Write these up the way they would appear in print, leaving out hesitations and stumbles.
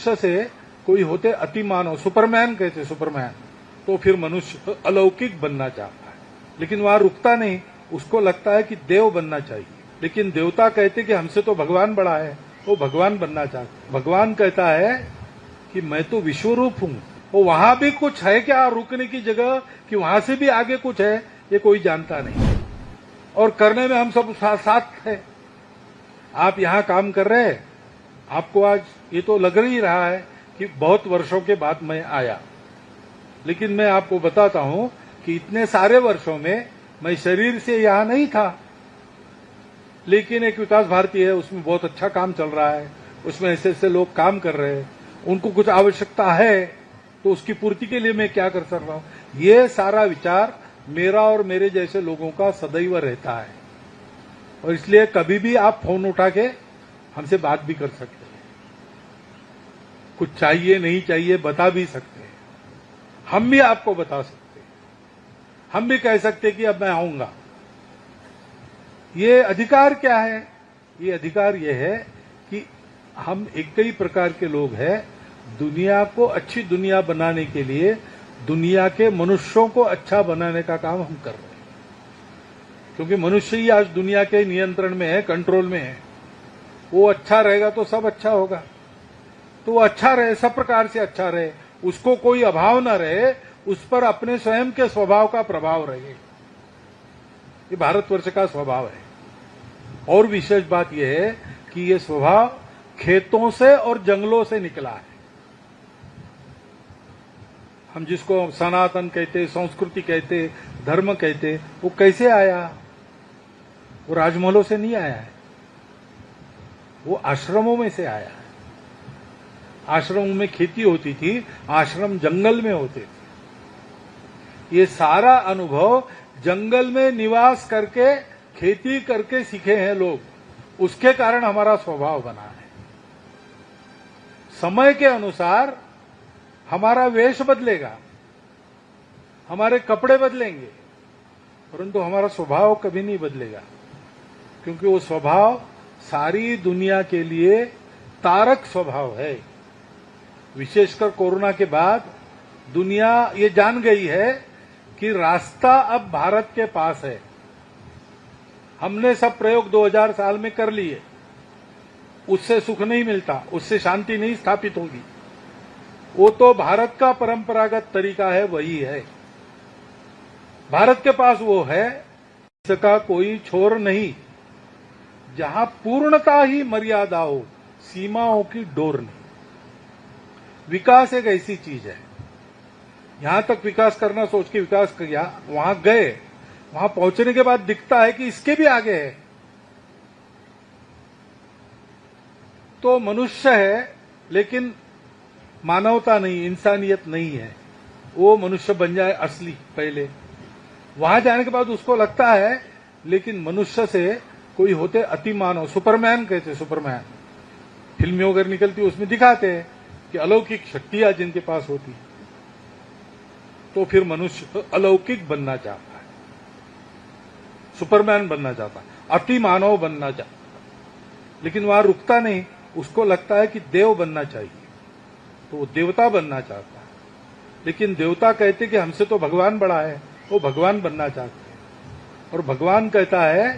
मनुष्य से कोई होते अति मानव, सुपरमैन कहते, सुपरमैन, तो फिर मनुष्य अलौकिक बनना चाहता है, लेकिन वहां रुकता नहीं, उसको लगता है कि देव बनना चाहिए। लेकिन देवता कहते कि हमसे तो भगवान बड़ा है, वो भगवान बनना चाहता। भगवान कहता है कि मैं तो विश्वरूप हूं, वो वहां भी कुछ है क्या रुकने की जगह, कि वहां से भी आगे कुछ है, ये कोई जानता नहीं। और करने में हम सब साथ है। आप यहां काम कर रहे हैं, आपको आज ये तो लग ही रहा है कि बहुत वर्षों के बाद मैं आया, लेकिन मैं आपको बताता हूं कि इतने सारे वर्षों में मैं शरीर से यहां नहीं था, लेकिन एक विकास भारती है, उसमें बहुत अच्छा काम चल रहा है, उसमें ऐसे ऐसे लोग काम कर रहे हैं, उनको कुछ आवश्यकता है, तो उसकी पूर्ति के लिए मैं क्या कर सकता हूं। ये सारा विचार मेरा और मेरे जैसे लोगों का सदैव रहता है, और इसलिए कभी भी आप फोन उठा के हमसे बात भी कर सकते हैं, कुछ चाहिए नहीं चाहिए बता भी सकते हैं, हम भी आपको बता सकते हैं, हम भी कह सकते हैं कि अब मैं आऊंगा। ये अधिकार क्या है? ये अधिकार ये है कि हम एक ही प्रकार के लोग हैं, दुनिया को अच्छी दुनिया बनाने के लिए दुनिया के मनुष्यों को अच्छा बनाने का काम हम कर रहे हैं, क्योंकि मनुष्य ही आज दुनिया के नियंत्रण में है, कंट्रोल में है। वो अच्छा रहेगा तो सब अच्छा होगा, तो वो अच्छा रहे, सब प्रकार से अच्छा रहे, उसको कोई अभाव न रहे, उस पर अपने स्वयं के स्वभाव का प्रभाव रहे। ये भारतवर्ष का स्वभाव है। और विशेष बात यह है कि ये स्वभाव खेतों से और जंगलों से निकला है। हम जिसको सनातन कहते, संस्कृति कहते, धर्म कहते, वो कैसे आया? वो राजमहलों से नहीं आया है, वो आश्रमों में से आया है। आश्रमों में खेती होती थी, आश्रम जंगल में होते थे। ये सारा अनुभव जंगल में निवास करके, खेती करके सीखे हैं लोग, उसके कारण हमारा स्वभाव बना है। समय के अनुसार हमारा वेश बदलेगा, हमारे कपड़े बदलेंगे, परंतु हमारा स्वभाव कभी नहीं बदलेगा, क्योंकि वो स्वभाव सारी दुनिया के लिए तारक स्वभाव है। विशेषकर कोरोना के बाद दुनिया ये जान गई है कि रास्ता अब भारत के पास है। हमने सब प्रयोग 2000 साल में कर लिए, उससे सुख नहीं मिलता, उससे शांति नहीं स्थापित होगी। वो तो भारत का परंपरागत तरीका है, वही है, भारत के पास वो है, इसका कोई छोर नहीं। जहां पूर्णता ही मर्यादा हो, सीमाओं की डोर नहीं। विकास एक ऐसी चीज है, यहां तक विकास करना सोच के विकास किया, वहां गए, वहां पहुंचने के बाद दिखता है कि इसके भी आगे है। तो मनुष्य है, लेकिन मानवता नहीं, इंसानियत नहीं है। वो मनुष्य बन जाए असली पहले, वहां जाने के बाद उसको लगता है, लेकिन मनुष्य से कोई होते अति मानव, सुपरमैन कहते, सुपरमैन, फिल्में वगैरह निकलती उसमें दिखाते हैं कि अलौकिक शक्तियां जिनके पास होती, तो फिर मनुष्य अलौकिक बनना चाहता है, सुपरमैन बनना चाहता है, अति मानव बनना चाहता है, लेकिन वहां रुकता नहीं, उसको लगता है कि देव बनना चाहिए, तो वो देवता बनना चाहता है। लेकिन देवता कहते कि हमसे तो भगवान बड़ा है, वो भगवान बनना चाहते हैं। और भगवान कहता है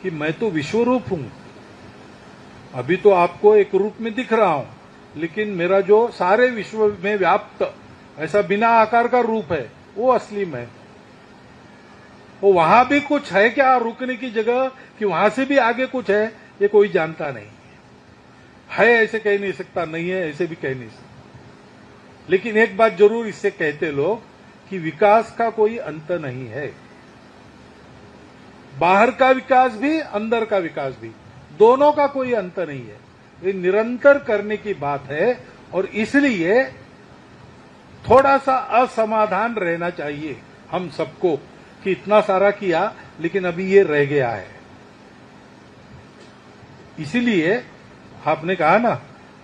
कि मैं तो विश्वरूप हूं, अभी तो आपको एक रूप में दिख रहा हूं, लेकिन मेरा जो सारे विश्व में व्याप्त ऐसा बिना आकार का रूप है, वो असली मैं। वो वहां भी कुछ है क्या रुकने की जगह, कि वहां से भी आगे कुछ है, ये कोई जानता नहीं है ऐसे कह नहीं सकता, नहीं है ऐसे भी कह नहीं सकता। लेकिन एक बात जरूर इससे कहते लोग कि विकास का कोई अंत नहीं है। बाहर का विकास भी, अंदर का विकास भी, दोनों का कोई अंत नहीं है। ये निरंतर करने की बात है, और इसलिए थोड़ा सा असमाधान रहना चाहिए हम सबको कि इतना सारा किया, लेकिन अभी ये रह गया है। इसीलिए आपने कहा ना,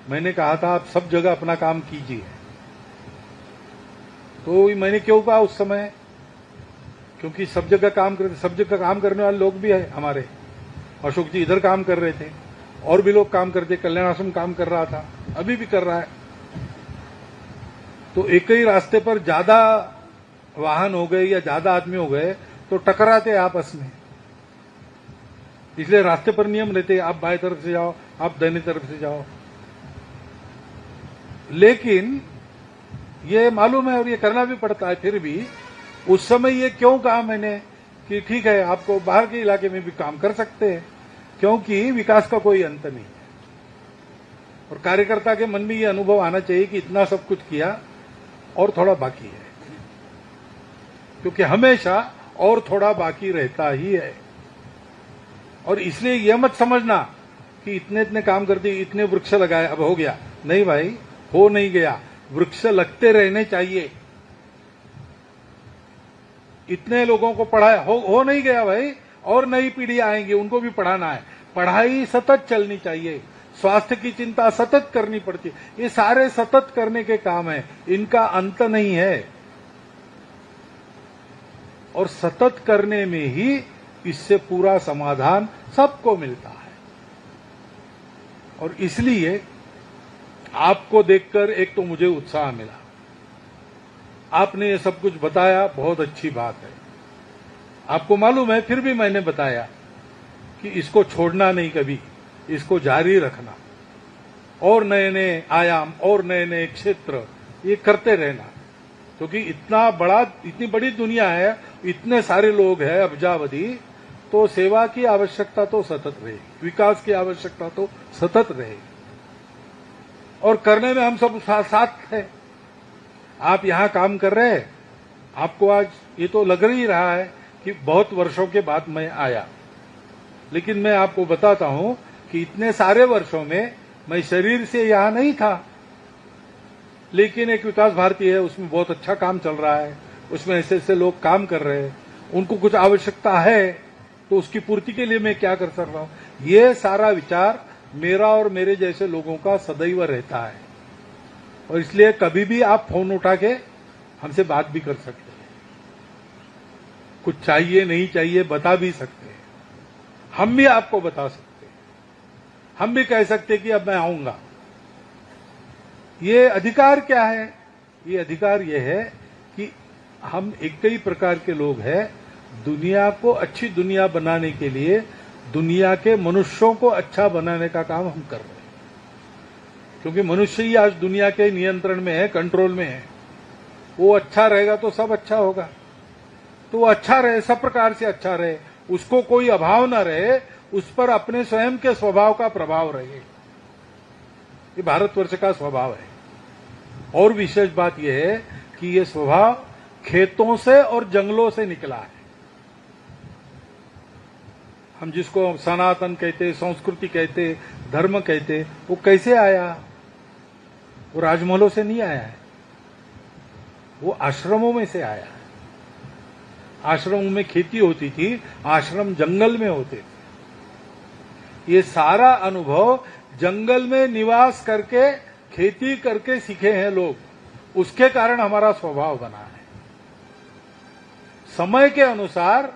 मैंने कहा था आप सब जगह अपना काम कीजिए, तो मैंने क्यों कहा उस समय, क्योंकि सब जगह काम करते, सब जगह काम करने वाले लोग भी है हमारे। अशोक जी इधर काम कर रहे थे, और भी लोग काम करते, कल्याण आश्रम काम कर रहा था, अभी भी कर रहा है, तो एक ही रास्ते पर ज्यादा वाहन हो गए या ज्यादा आदमी हो गए तो टकराते आपस में। इसलिए रास्ते पर नियम रहते, आप बाएं तरफ से जाओ, आप दाहिनी तरफ से जाओ। लेकिन ये मालूम है और ये करना भी पड़ता है, फिर भी उस समय ये क्यों कहा मैंने कि ठीक है आपको बाहर के इलाके में भी काम कर सकते हैं, क्योंकि विकास का कोई अंत नहीं है। और कार्यकर्ता के मन में ये अनुभव आना चाहिए कि इतना सब कुछ किया और थोड़ा बाकी है, क्योंकि हमेशा और थोड़ा बाकी रहता ही है। और इसलिए यह मत समझना कि इतने इतने काम कर दिए, इतने वृक्ष लगाए, अब हो गया। नहीं भाई, हो नहीं गया। वृक्ष लगते रहने चाहिए। इतने लोगों को पढ़ाया, हो नहीं गया भाई, और नई पीढ़ी आएंगी, उनको भी पढ़ाना है। पढ़ाई सतत चलनी चाहिए, स्वास्थ्य की चिंता सतत करनी पड़ती है। ये सारे सतत करने के काम है, इनका अंत नहीं है। और सतत करने में ही इससे पूरा समाधान सबको मिलता है। और इसलिए आपको देखकर एक तो मुझे उत्साह मिला, आपने ये सब कुछ बताया, बहुत अच्छी बात है। आपको मालूम है, फिर भी मैंने बताया कि इसको छोड़ना नहीं, कभी इसको जारी रखना, और नए नए आयाम और नए नए क्षेत्र ये करते रहना, क्योंकि इतनी बड़ी दुनिया है, इतने सारे लोग हैं अब्जावधि, तो सेवा की आवश्यकता तो सतत रहेगी, विकास की आवश्यकता तो सतत रहेगी। और करने में हम सब साथ हैं। आप यहां काम कर रहे हैं, आपको आज ये तो लग ही रहा है कि बहुत वर्षों के बाद मैं आया, लेकिन मैं आपको बताता हूं कि इतने सारे वर्षों में मैं शरीर से यहां नहीं था, लेकिन एक विकास भारती है, उसमें बहुत अच्छा काम चल रहा है, उसमें ऐसे ऐसे लोग काम कर रहे हैं, उनको कुछ आवश्यकता है, तो उसकी पूर्ति के लिए मैं क्या कर सकता रहा हूं। ये सारा विचार मेरा और मेरे जैसे लोगों का सदैव रहता है। और इसलिए कभी भी आप फोन उठा के हमसे बात भी कर सकते हैं, कुछ चाहिए नहीं चाहिए बता भी सकते हैं, हम भी आपको बता सकते हैं, हम भी कह सकते हैं कि अब मैं आऊंगा। ये अधिकार क्या है? ये अधिकार ये है कि हम एक ही प्रकार के लोग हैं, दुनिया को अच्छी दुनिया बनाने के लिए दुनिया के मनुष्यों को अच्छा बनाने का काम हम कर रहे हैं। क्योंकि मनुष्य ही आज दुनिया के नियंत्रण में है, कंट्रोल में है। वो अच्छा रहेगा तो सब अच्छा होगा, तो वो अच्छा रहे, सब प्रकार से अच्छा रहे, उसको कोई अभाव ना रहे, उस पर अपने स्वयं के स्वभाव का प्रभाव रहे। ये भारतवर्ष का स्वभाव है। और विशेष बात यह है कि ये स्वभाव खेतों से और जंगलों से निकला है। हम जिसको सनातन कहते, संस्कृति कहते, धर्म कहते, वो कैसे आया? वो राजमहलों से नहीं आया है, वो आश्रमों में से आया है। आश्रमों में खेती होती थी, आश्रम जंगल में होते थे। ये सारा अनुभव जंगल में निवास करके, खेती करके सीखे हैं लोग, उसके कारण हमारा स्वभाव बना है। समय के अनुसार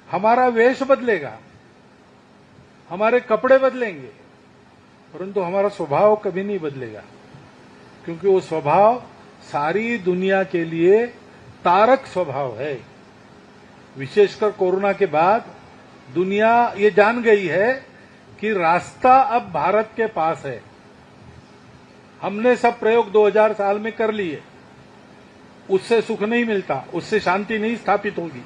हमारा वेश बदलेगा, हमारे कपड़े बदलेंगे, परंतु हमारा स्वभाव कभी नहीं बदलेगा, क्योंकि वो स्वभाव सारी दुनिया के लिए तारक स्वभाव है। विशेषकर कोरोना के बाद दुनिया ये जान गई है कि रास्ता अब भारत के पास है। हमने सब प्रयोग 2000 साल में कर लिए, उससे सुख नहीं मिलता, उससे शांति नहीं स्थापित होगी।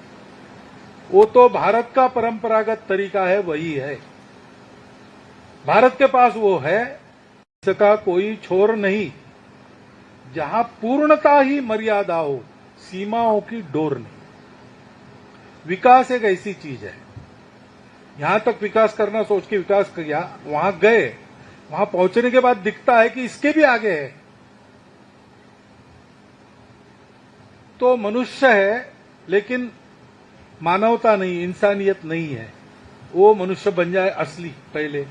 वो तो भारत का परंपरागत तरीका है, वही है। भारत के पास वो है, इसका कोई छोर नहीं, जहां पूर्णता ही मर्यादा हो, सीमाओं की डोर नहीं। विकास एक ऐसी चीज है, यहां तक विकास करना सोच के विकास किया, वहां गए, वहां पहुंचने के बाद दिखता है कि इसके भी आगे है। तो मनुष्य है, लेकिन मानवता नहीं, इंसानियत नहीं है। वो मनुष्य बन जाए असली पहले,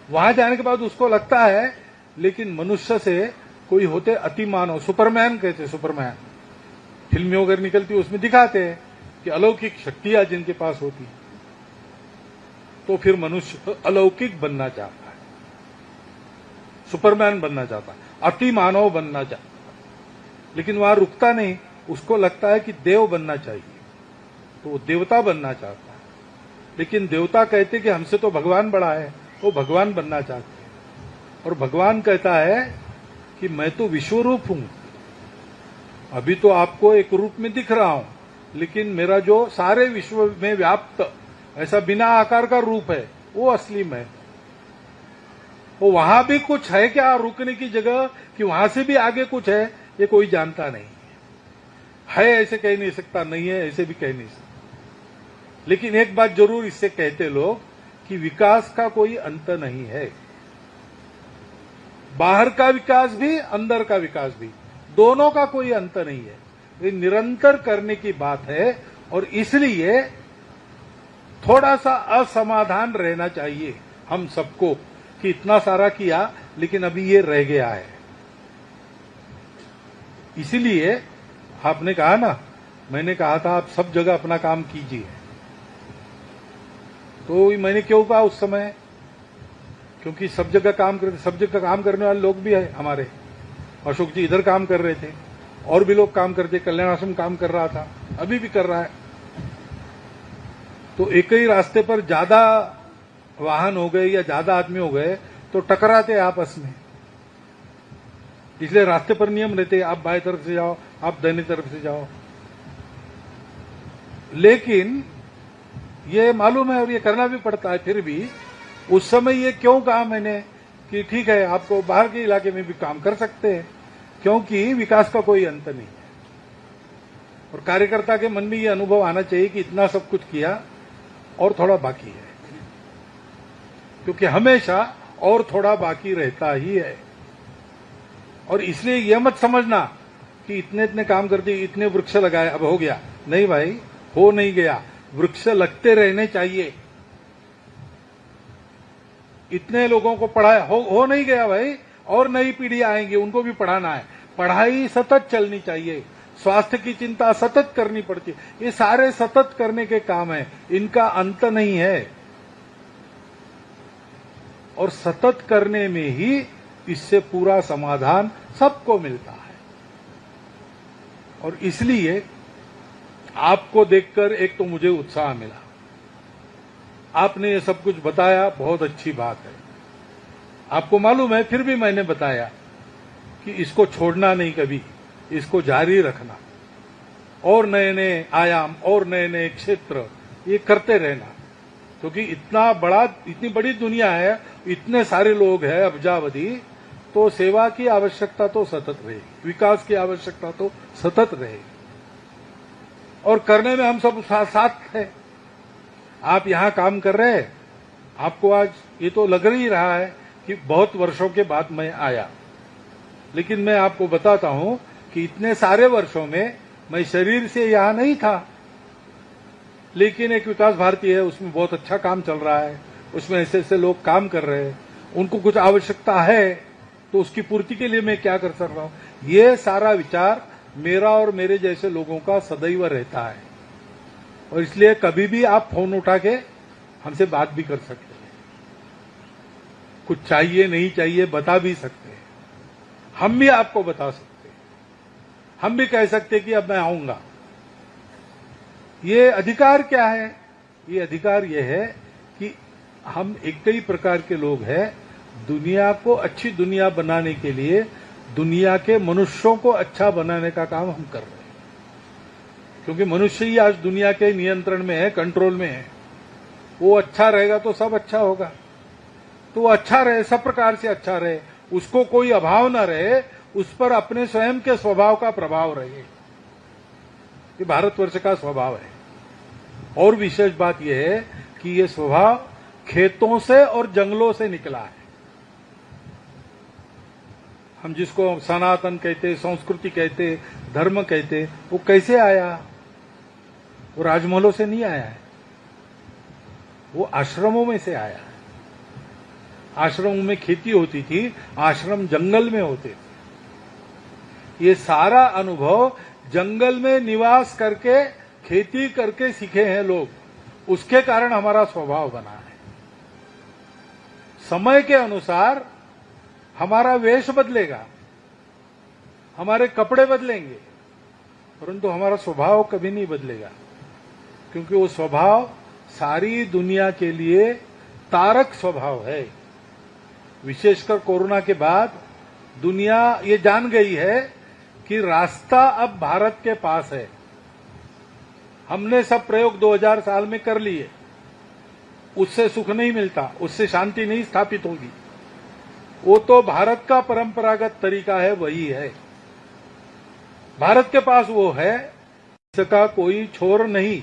वहां जाने के बाद उसको लगता है, लेकिन मनुष्य से कोई होते अति मानव, सुपरमैन कहते, सुपरमैन फिल्में वगैरह निकलती उसमें दिखाते हैं कि अलौकिक शक्तियां जिनके पास होती, तो फिर मनुष्य अलौकिक बनना चाहता है, सुपरमैन बनना चाहता है, अति मानव बनना चाहता है। लेकिन वहां रुकता नहीं, उसको लगता है कि देव बनना चाहिए, तो वो देवता बनना चाहता है। लेकिन देवता कहते कि हमसे तो भगवान बड़ा है, वो भगवान बनना चाहते हैं। और भगवान कहता है कि मैं तो विश्वरूप हूं, अभी तो आपको एक रूप में दिख रहा हूं, लेकिन मेरा जो सारे विश्व में व्याप्त ऐसा बिना आकार का रूप है वो असली मैं। वो वहां भी कुछ है क्या रुकने की जगह, कि वहां से भी आगे कुछ है, ये कोई जानता नहीं है ऐसे कह नहीं सकता, नहीं है ऐसे भी कह नहीं सकता। लेकिन एक बात जरूर इससे कहते लोग कि विकास का कोई अंत नहीं है। बाहर का विकास भी, अंदर का विकास भी, दोनों का कोई अंत नहीं है। ये निरंतर करने की बात है। और इसलिए थोड़ा सा असमाधान रहना चाहिए हम सबको कि इतना सारा किया लेकिन अभी ये रह गया है। इसीलिए आपने कहा ना, मैंने कहा था आप सब जगह अपना काम कीजिए, तो मैंने क्यों कहा उस समय, क्योंकि सब जगह काम करने वाले लोग भी है हमारे। अशोक जी इधर काम कर रहे थे, और भी लोग काम करते, कल्याण आश्रम काम कर रहा था, अभी भी कर रहा है। तो एक ही रास्ते पर ज्यादा वाहन हो गए या ज्यादा आदमी हो गए तो टकराते आपस में। इसलिए रास्ते पर नियम रहते, आप बाएं तरफ से जाओ, आप दाहिनी तरफ से जाओ। लेकिन ये मालूम है और ये करना भी पड़ता है। फिर भी उस समय ये क्यों कहा मैंने कि ठीक है आपको बाहर के इलाके में भी काम कर सकते हैं, क्योंकि विकास का कोई अंत नहीं है। और कार्यकर्ता के मन में ये अनुभव आना चाहिए कि इतना सब कुछ किया और थोड़ा बाकी है, क्योंकि हमेशा और थोड़ा बाकी रहता ही है। और इसलिए यह मत समझना कि इतने इतने काम कर दिए, इतने वृक्ष लगाए, अब हो गया। नहीं भाई, हो नहीं गया। वृक्ष लगते रहने चाहिए। इतने लोगों को पढ़ाया, हो नहीं गया भाई, और नई पीढ़ी आएंगी, उनको भी पढ़ाना है। पढ़ाई सतत चलनी चाहिए, स्वास्थ्य की चिंता सतत करनी पड़ती है। ये सारे सतत करने के काम है, इनका अंत नहीं है। और सतत करने में ही इससे पूरा समाधान सबको मिलता है। और इसलिए आपको देखकर एक तो मुझे उत्साह मिला, आपने ये सब कुछ बताया, बहुत अच्छी बात है। आपको मालूम है, फिर भी मैंने बताया कि इसको छोड़ना नहीं कभी, इसको जारी रखना, और नए नए आयाम और नए नए क्षेत्र ये करते रहना। क्योंकि इतनी बड़ी दुनिया है, इतने सारे लोग हैं, अब्जावधि, तो सेवा की आवश्यकता तो सतत रहेगी, विकास की आवश्यकता तो सतत रहेगी। और करने में हम सब साथ हैं। आप यहां काम कर रहे हैं, आपको आज ये तो लग ही रहा है कि बहुत वर्षों के बाद मैं आया, लेकिन मैं आपको बताता हूं कि इतने सारे वर्षों में मैं शरीर से यहां नहीं था। लेकिन एक विकास भारती है, उसमें बहुत अच्छा काम चल रहा है, उसमें ऐसे ऐसे लोग काम कर रहे हैं, उनको कुछ आवश्यकता है, तो उसकी पूर्ति के लिए मैं क्या कर सकता रहा हूं। ये सारा विचार मेरा और मेरे जैसे लोगों का सदैव रहता है। और इसलिए कभी भी आप फोन उठा के हमसे बात भी कर सकते हैं, कुछ चाहिए नहीं चाहिए बता भी सकते हैं, हम भी आपको बता सकते हैं, हम भी कह सकते हैं कि अब मैं आऊंगा। ये अधिकार क्या है? ये अधिकार ये है कि हम एक कई प्रकार के लोग हैं, दुनिया को अच्छी दुनिया बनाने के लिए दुनिया के मनुष्यों को अच्छा बनाने का काम हम कर रहे हैं। क्योंकि मनुष्य ही आज दुनिया के नियंत्रण में है, कंट्रोल में है। वो अच्छा रहेगा तो सब अच्छा होगा, तो वो अच्छा रहे, सब प्रकार से अच्छा रहे, उसको कोई अभाव न रहे, उस पर अपने स्वयं के स्वभाव का प्रभाव रहे। ये भारतवर्ष का स्वभाव है। और विशेष बात यह है कि ये स्वभाव खेतों से और जंगलों से निकला है। हम जिसको सनातन कहते, संस्कृति कहते, धर्म कहते, वो कैसे आया? वो राजमहलों से नहीं आया है, वो आश्रमों में से आया है। आश्रमों में खेती होती थी, आश्रम जंगल में होते थे। ये सारा अनुभव जंगल में निवास करके, खेती करके सीखे हैं लोग, उसके कारण हमारा स्वभाव बना है। समय के अनुसार हमारा वेश बदलेगा, हमारे कपड़े बदलेंगे, परंतु हमारा स्वभाव कभी नहीं बदलेगा, क्योंकि वो स्वभाव सारी दुनिया के लिए तारक स्वभाव है। विशेषकर कोरोना के बाद दुनिया ये जान गई है कि रास्ता अब भारत के पास है। हमने सब प्रयोग 2000 साल में कर लिए, उससे सुख नहीं मिलता, उससे शांति नहीं स्थापित होगी। वो तो भारत का परंपरागत तरीका है, वही है। भारत के पास वो है, इसका कोई छोर नहीं,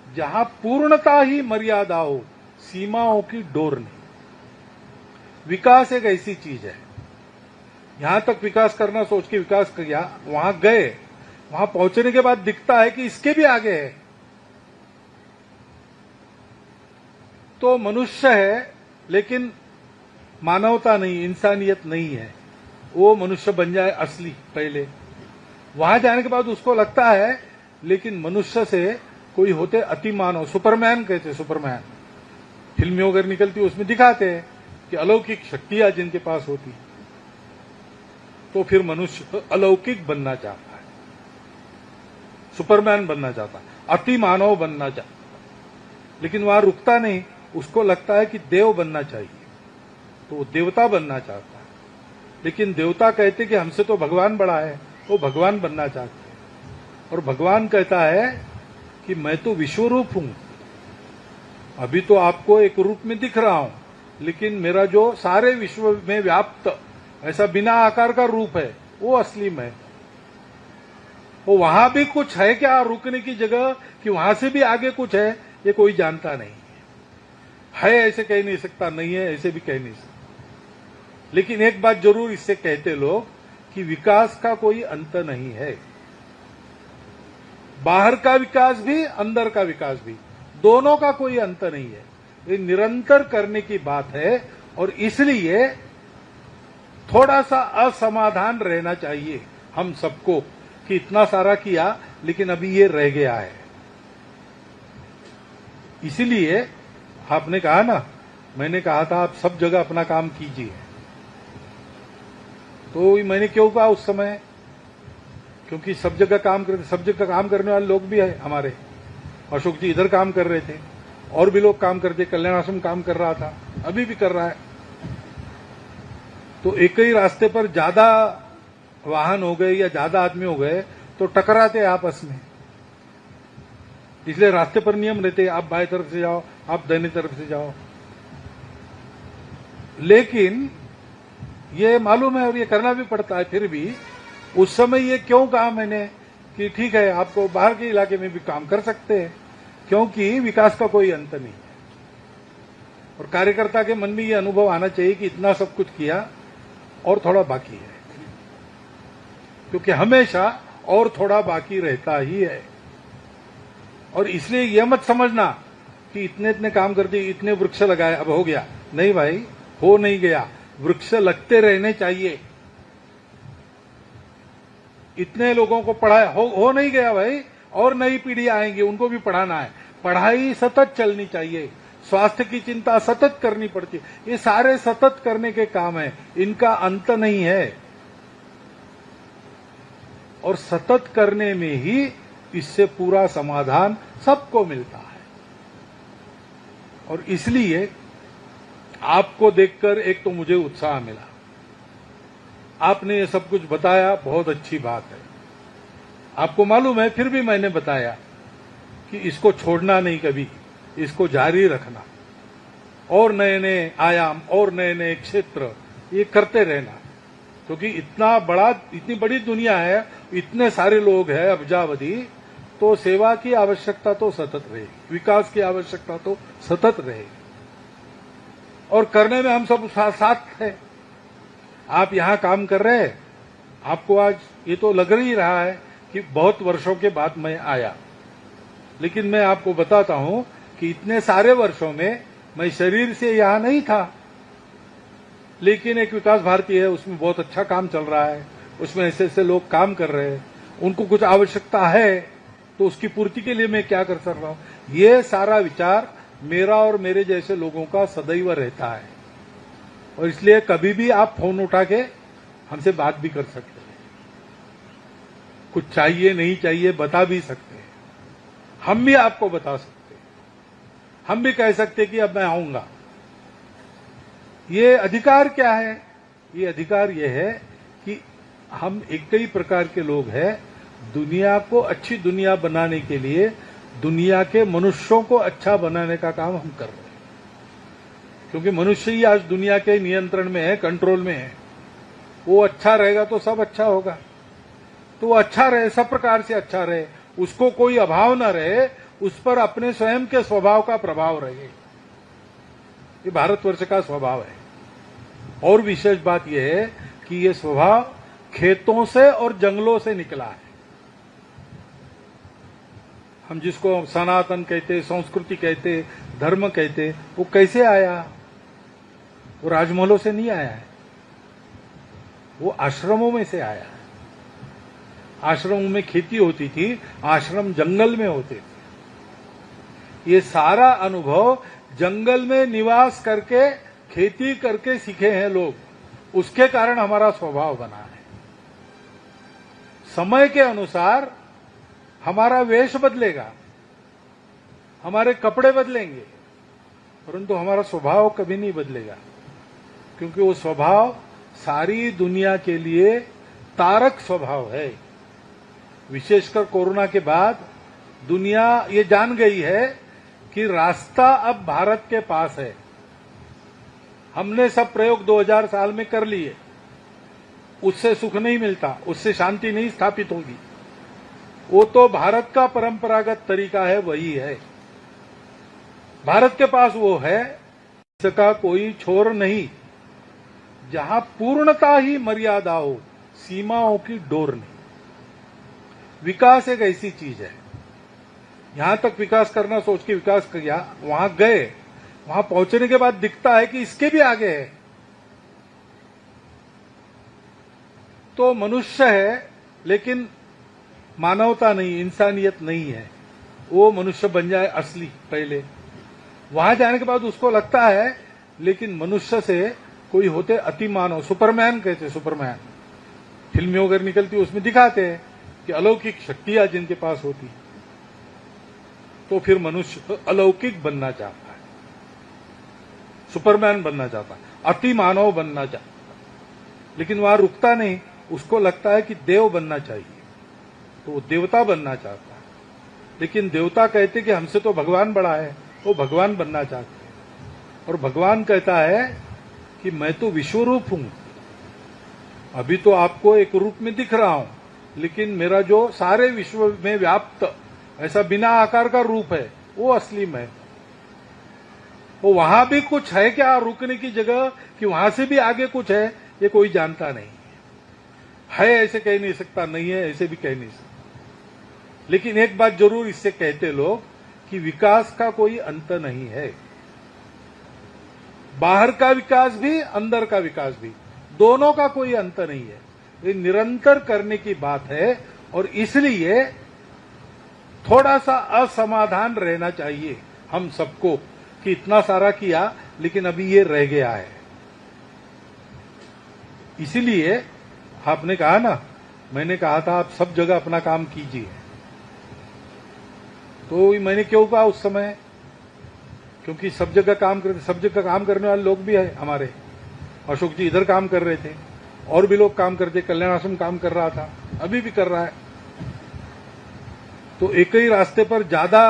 जहां पूर्णता ही मर्यादा हो, सीमाओं की डोर नहीं। विकास एक ऐसी चीज है, यहां तक विकास करना सोच के विकास किया, वहां गए, वहां पहुंचने के बाद दिखता है कि इसके भी आगे है। तो मनुष्य है, लेकिन मानवता नहीं, इंसानियत नहीं है। वो मनुष्य बन जाए असली पहले, वहां जाने के बाद उसको लगता है लेकिन मनुष्य से कोई होते अति मानव, सुपरमैन कहते, सुपरमैन फिल्में वगैरह निकलती उसमें दिखाते हैं कि अलौकिक शक्तियां जिनके पास होती, तो फिर मनुष्य अलौकिक बनना चाहता है, सुपरमैन बनना चाहता है, अति मानव बनना चाहता है। लेकिन वहां रुकता नहीं, उसको लगता है कि देव बनना चाहिए, तो वो देवता बनना चाहता है। लेकिन देवता कहते कि हमसे तो भगवान बड़ा है, वो भगवान बनना चाहते हैं। और भगवान कहता है कि मैं तो विश्वरूप हूं, अभी तो आपको एक रूप में दिख रहा हूं, लेकिन मेरा जो सारे विश्व में व्याप्त ऐसा बिना आकार का रूप है, वो असली में। वो वहां भी कुछ है क्या रुकने की जगह, कि वहां से भी आगे कुछ है, ये कोई जानता नहीं है ऐसे कह नहीं सकता, नहीं है ऐसे भी कह नहीं सकता। लेकिन एक बात जरूर इससे कहते लोग कि विकास का कोई अंत नहीं है। बाहर का विकास भी, अंदर का विकास भी, दोनों का कोई अंत नहीं है। ये निरंतर करने की बात है, और इसलिए थोड़ा सा असमाधान रहना चाहिए हम सबको कि इतना सारा किया लेकिन अभी ये रह गया है। इसीलिए आपने कहा ना, मैंने कहा था आप सब जगह अपना काम कीजिए, तो मैंने क्यों कहा उस समय, क्योंकि सब जगह काम करते, सब जगह काम करने वाले लोग भी है हमारे। अशोक जी इधर काम कर रहे थे, और भी लोग काम करते, कल्याण आश्रम काम कर रहा था, अभी भी कर रहा है। तो एक ही रास्ते पर ज्यादा वाहन हो गए या ज्यादा आदमी हो गए तो टकराते आपस में, इसलिए रास्ते पर नियम रहते, आप बाएं तरफ से जाओ, आप दाहिनी तरफ से जाओ। लेकिन ये मालूम है और ये करना भी पड़ता है, फिर भी उस समय ये क्यों कहा मैंने कि ठीक है आपको बाहर के इलाके में भी काम कर सकते हैं, क्योंकि विकास का कोई अंत नहीं है। और कार्यकर्ता के मन में ये अनुभव आना चाहिए कि इतना सब कुछ किया और थोड़ा बाकी है, क्योंकि हमेशा और थोड़ा बाकी रहता ही है। और इसलिए यह मत समझना कि इतने इतने काम कर दिए, इतने वृक्ष लगाए, अब हो गया। नहीं भाई, हो नहीं गया, वृक्ष लगते रहने चाहिए। इतने लोगों को पढ़ाया, हो नहीं गया भाई, और नई पीढ़ी आएंगी, उनको भी पढ़ाना है। पढ़ाई सतत चलनी चाहिए, स्वास्थ्य की चिंता सतत करनी पड़ती है। ये सारे सतत करने के काम है, इनका अंत नहीं है। और सतत करने में ही इससे पूरा समाधान सबको मिलता है। और इसलिए आपको देखकर एक तो मुझे उत्साह मिला, आपने ये सब कुछ बताया, बहुत अच्छी बात है। आपको मालूम है, फिर भी मैंने बताया कि इसको छोड़ना नहीं कभी, इसको जारी रखना, और नए नए आयाम और नए नए क्षेत्र ये करते रहना, क्योंकि इतना बड़ा, इतनी बड़ी दुनिया है, इतने सारे लोग हैं अब्जावधि, तो सेवा की आवश्यकता तो सतत रहेगी, विकास की आवश्यकता तो सतत रहेगी, और करने में हम सब साथ हैं। आप यहां काम कर रहे हैं, आपको आज ये तो लग ही रहा है कि बहुत वर्षों के बाद मैं आया, लेकिन मैं आपको बताता हूं कि इतने सारे वर्षों में मैं शरीर से यहां नहीं था, लेकिन एक विकास भारती है, उसमें बहुत अच्छा काम चल रहा है, उसमें ऐसे ऐसे लोग काम कर रहे हैं, उनको कुछ आवश्यकता है, तो उसकी पूर्ति के लिए मैं क्या कर सकता हूं। ये सारा विचार मेरा और मेरे जैसे लोगों का सदैव रहता है, और इसलिए कभी भी आप फोन उठा के हमसे बात भी कर सकते हैं। कुछ चाहिए नहीं चाहिए बता भी सकते हैं, हम भी आपको बता सकते हैं, हम भी कह सकते हैं कि अब मैं आऊंगा। ये अधिकार क्या है? ये अधिकार ये है कि हम एक ही प्रकार के लोग हैं, दुनिया को अच्छी दुनिया बनाने के लिए दुनिया के मनुष्यों को अच्छा बनाने का काम हम कर रहे हैं, क्योंकि मनुष्य ही आज दुनिया के नियंत्रण में है, कंट्रोल में है। वो अच्छा रहेगा तो सब अच्छा होगा, तो वो अच्छा रहे, सब प्रकार से अच्छा रहे, उसको कोई अभाव न रहे, उस पर अपने स्वयं के स्वभाव का प्रभाव रहे। ये भारतवर्ष का स्वभाव है। और विशेष बात यह है कि ये स्वभाव खेतों से और जंगलों से निकला है। हम जिसको सनातन कहते, संस्कृति कहते, धर्म कहते, वो कैसे आया? वो राजमहलों से नहीं आया है, वो आश्रमों में से आया है। आश्रमों में खेती होती थी, आश्रम जंगल में होते थे। ये सारा अनुभव जंगल में निवास करके, खेती करके सीखे हैं लोग, उसके कारण हमारा स्वभाव बना है। समय के अनुसार हमारा वेश बदलेगा, हमारे कपड़े बदलेंगे, परंतु हमारा स्वभाव कभी नहीं बदलेगा, क्योंकि वो स्वभाव सारी दुनिया के लिए तारक स्वभाव है। विशेषकर कोरोना के बाद दुनिया ये जान गई है कि रास्ता अब भारत के पास है। हमने सब प्रयोग 2000 साल में कर लिए, उससे सुख नहीं मिलता, उससे शांति नहीं स्थापित होगी। वो तो भारत का परंपरागत तरीका है, वही है। भारत के पास वो है, इसका कोई छोर नहीं। जहां पूर्णता ही मर्यादा हो, सीमाओं की डोर नहीं। विकास एक ऐसी चीज है, यहां तक विकास करना सोच के विकास किया, वहां गए, वहां पहुंचने के बाद दिखता है कि इसके भी आगे है। तो मनुष्य है, लेकिन मानवता नहीं, इंसानियत नहीं है। वो मनुष्य बन जाए असली पहले, वहां जाने के बाद उसको लगता है लेकिन मनुष्य से कोई होते अति मानव, सुपरमैन कहते, सुपरमैन फिल्में वगैरह निकलती उसमें दिखाते हैं कि अलौकिक शक्तियां जिनके पास होती, तो फिर मनुष्य अलौकिक बनना चाहता है, सुपरमैन बनना चाहता है, अति मानव बनना चाहता है। लेकिन वहां रुकता नहीं, उसको लगता है कि देव बनना चाहिए, तो वो देवता बनना चाहता है। लेकिन देवता कहते कि हमसे तो भगवान बड़ा है, वो भगवान बनना चाहते हैं। और भगवान कहता है कि मैं तो विश्वरूप हूं, अभी तो आपको एक रूप में दिख रहा हूं, लेकिन मेरा जो सारे विश्व में व्याप्त ऐसा बिना आकार का रूप है, वो असली मैं। वो वहां भी कुछ है क्या रुकने की जगह, कि वहां से भी आगे कुछ है, ये कोई जानता नहीं है ऐसे कह नहीं सकता, नहीं है ऐसे भी कह नहीं सकता। लेकिन एक बात जरूर इससे कहते लोग कि विकास का कोई अंत नहीं है। बाहर का विकास भी, अंदर का विकास भी, दोनों का कोई अंत नहीं है। ये निरंतर करने की बात है, और इसलिए थोड़ा सा असमाधान रहना चाहिए हम सबको कि इतना सारा किया लेकिन अभी ये रह गया है। इसीलिए आपने कहा ना, मैंने कहा था आप सब जगह अपना काम कीजिए, तो मैंने क्यों कहा उस समय, क्योंकि सब जगह काम करते, सब जगह काम करने वाले लोग भी है हमारे। अशोक जी इधर काम कर रहे थे, और भी लोग काम करते, कल्याण आश्रम काम कर रहा था, अभी भी कर रहा है। तो एक ही रास्ते पर ज्यादा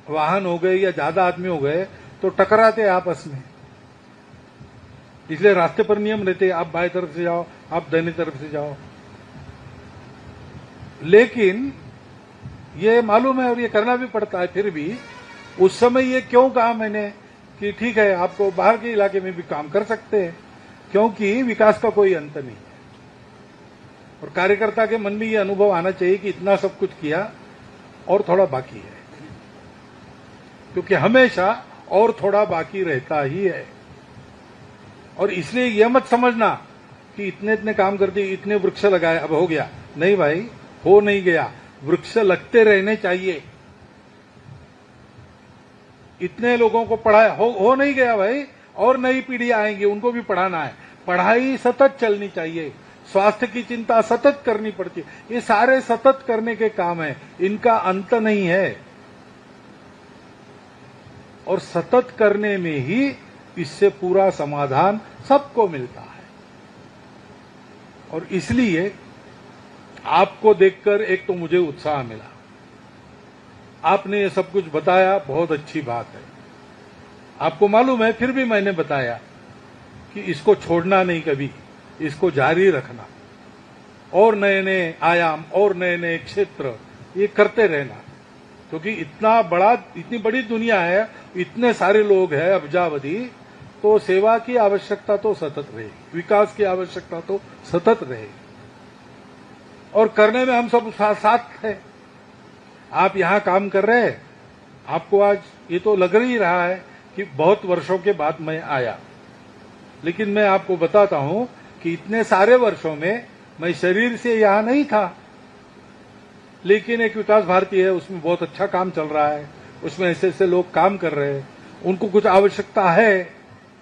वाहन हो गए या ज्यादा आदमी हो गए तो टकराते आपस में, इसलिए रास्ते पर नियम रहते, आप बाएं तरफ से जाओ, आप दाहिनी तरफ से जाओ। लेकिन ये मालूम है और ये करना भी पड़ता है, फिर भी उस समय ये क्यों कहा मैंने कि ठीक है आपको बाहर के इलाके में भी काम कर सकते हैं, क्योंकि विकास का कोई अंत नहीं है। और कार्यकर्ता के मन में ये अनुभव आना चाहिए कि इतना सब कुछ किया और थोड़ा बाकी है, क्योंकि हमेशा और थोड़ा बाकी रहता ही है। और इसलिए यह मत समझना कि इतने इतने काम कर दिए, इतने वृक्ष लगाए, अब हो गया। नहीं भाई, हो नहीं गया, वृक्ष लगते रहने चाहिए। इतने लोगों को पढ़ाया, हो नहीं गया भाई, और नई पीढ़ी आएंगी, उनको भी पढ़ाना है। पढ़ाई सतत चलनी चाहिए, स्वास्थ्य की चिंता सतत करनी पड़ती है। ये सारे सतत करने के काम है, इनका अंत नहीं है। और सतत करने में ही इससे पूरा समाधान सबको मिलता है। और इसलिए आपको देखकर एक तो मुझे उत्साह मिला, आपने ये सब कुछ बताया, बहुत अच्छी बात है। आपको मालूम है, फिर भी मैंने बताया कि इसको छोड़ना नहीं, कभी इसको जारी रखना, और नए नए आयाम और नए नए क्षेत्र ये करते रहना, क्योंकि इतनी बड़ी दुनिया है, इतने सारे लोग हैं अब्जावधि, तो सेवा की आवश्यकता तो सतत रहेगी, विकास की आवश्यकता तो सतत रहेगी, और करने में हम सब साथ हैं। आप यहां काम कर रहे हैं, आपको आज ये तो लग ही रहा है कि बहुत वर्षों के बाद मैं आया, लेकिन मैं आपको बताता हूं कि इतने सारे वर्षों में मैं शरीर से यहां नहीं था, लेकिन एक विकास भारती है, उसमें बहुत अच्छा काम चल रहा है, उसमें ऐसे ऐसे लोग काम कर रहे हैं, उनको कुछ आवश्यकता है,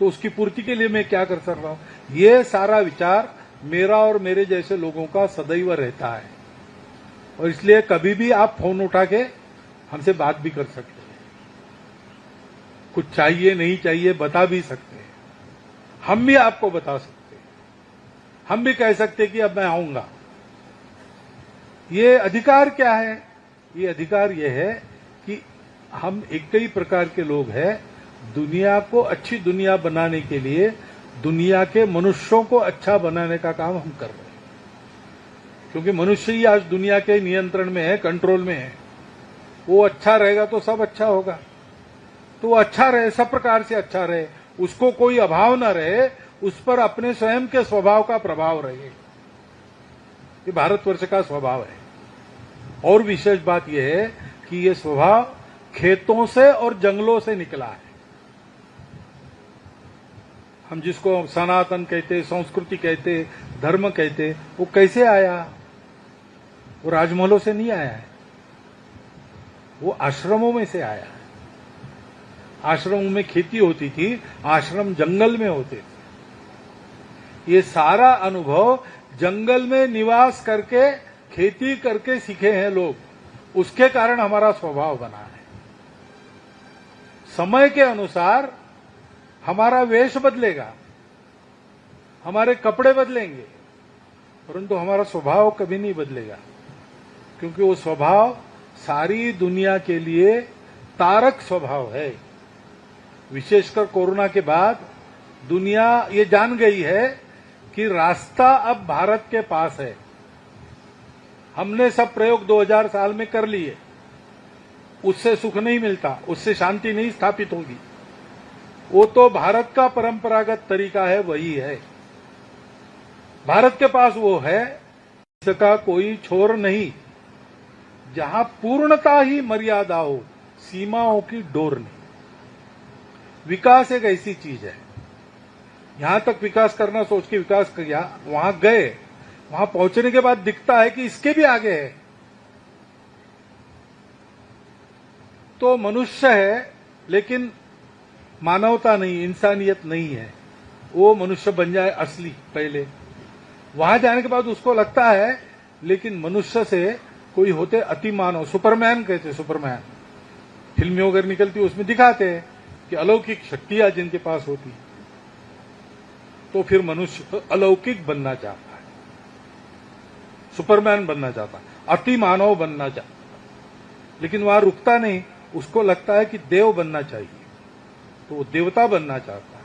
तो उसकी पूर्ति के लिए मैं क्या कर सकता हूं। ये सारा विचार मेरा और मेरे जैसे लोगों का सदैव रहता है, और इसलिए कभी भी आप फोन उठा के हमसे बात भी कर सकते हैं, कुछ चाहिए नहीं चाहिए बता भी सकते हैं, हम भी आपको बता सकते हैं, हम भी कह सकते हैं कि अब मैं आऊंगा। ये अधिकार क्या है? ये अधिकार ये है कि हम एक ही प्रकार के लोग हैं, दुनिया को अच्छी दुनिया बनाने के लिए दुनिया के मनुष्यों को अच्छा बनाने का काम हम कर रहे हैं, क्योंकि मनुष्य ही आज दुनिया के नियंत्रण में है, कंट्रोल में है। वो अच्छा रहेगा तो सब अच्छा होगा, तो वो अच्छा रहे, सब प्रकार से अच्छा रहे, उसको कोई अभाव न रहे, उस पर अपने स्वयं के स्वभाव का प्रभाव रहे। ये भारतवर्ष का स्वभाव है। और विशेष बात यह है कि ये स्वभाव खेतों से और जंगलों से निकला है। हम जिसको सनातन कहते, संस्कृति कहते, धर्म कहते, वो कैसे आया? वो राजमहलों से नहीं आया है, वो आश्रमों में से आया है। आश्रमों में खेती होती थी, आश्रम जंगल में होते थे। ये सारा अनुभव जंगल में निवास करके, खेती करके सीखे हैं लोग, उसके कारण हमारा स्वभाव बना है। समय के अनुसार हमारा वेश बदलेगा, हमारे कपड़े बदलेंगे, परंतु हमारा स्वभाव कभी नहीं बदलेगा, क्योंकि वो स्वभाव सारी दुनिया के लिए तारक स्वभाव है। विशेषकर कोरोना के बाद दुनिया ये जान गई है कि रास्ता अब भारत के पास है। हमने सब प्रयोग 2000 साल में कर लिए, उससे सुख नहीं मिलता, उससे शांति नहीं स्थापित होगी। वो तो भारत का परंपरागत तरीका है, वही है। भारत के पास वो है, इसका कोई छोर नहीं, जहां पूर्णता ही मर्यादा हो, सीमाओं की डोर नहीं। विकास एक ऐसी चीज है, यहां तक विकास करना सोच के विकास किया, वहां गए, वहां पहुंचने के बाद दिखता है कि इसके भी आगे है। तो मनुष्य है, लेकिन मानवता नहीं, इंसानियत नहीं है। वो मनुष्य बन जाए असली पहले, वहां जाने के बाद उसको लगता है, लेकिन मनुष्य से कोई होते अति मानव, सुपरमैन कहते, सुपरमैन फिल्में वगैरह निकलती उसमें दिखाते हैं कि अलौकिक शक्तियां जिनके पास होती, तो फिर मनुष्य अलौकिक बनना चाहता है, सुपरमैन बनना चाहता है, अति मानव बनना चाहता है, लेकिन वहां रुकता नहीं, उसको लगता है कि देव बनना चाहिए, तो वो देवता बनना चाहता है।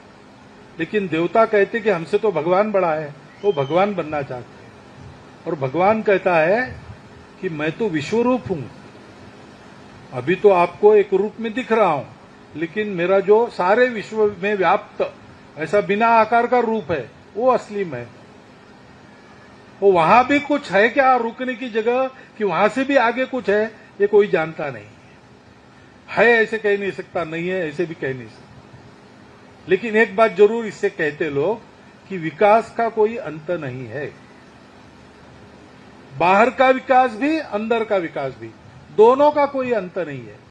लेकिन देवता कहते कि हमसे तो भगवान बड़ा है, वो भगवान बनना चाहते हैं। और भगवान कहता है कि मैं तो विश्वरूप हूं, अभी तो आपको एक रूप में दिख रहा हूं, लेकिन मेरा जो सारे विश्व में व्याप्त ऐसा बिना आकार का रूप है, वो असली मैं। वो वहां भी कुछ है क्या रुकने की जगह, कि वहां से भी आगे कुछ है, ये कोई जानता नहीं है ऐसे कह नहीं सकता, नहीं है ऐसे भी कह नहीं सकता। लेकिन एक बात जरूर इससे कहते लोग कि विकास का कोई अंत नहीं है। बाहर का विकास भी, अंदर का विकास भी, दोनों का कोई अंत नहीं है।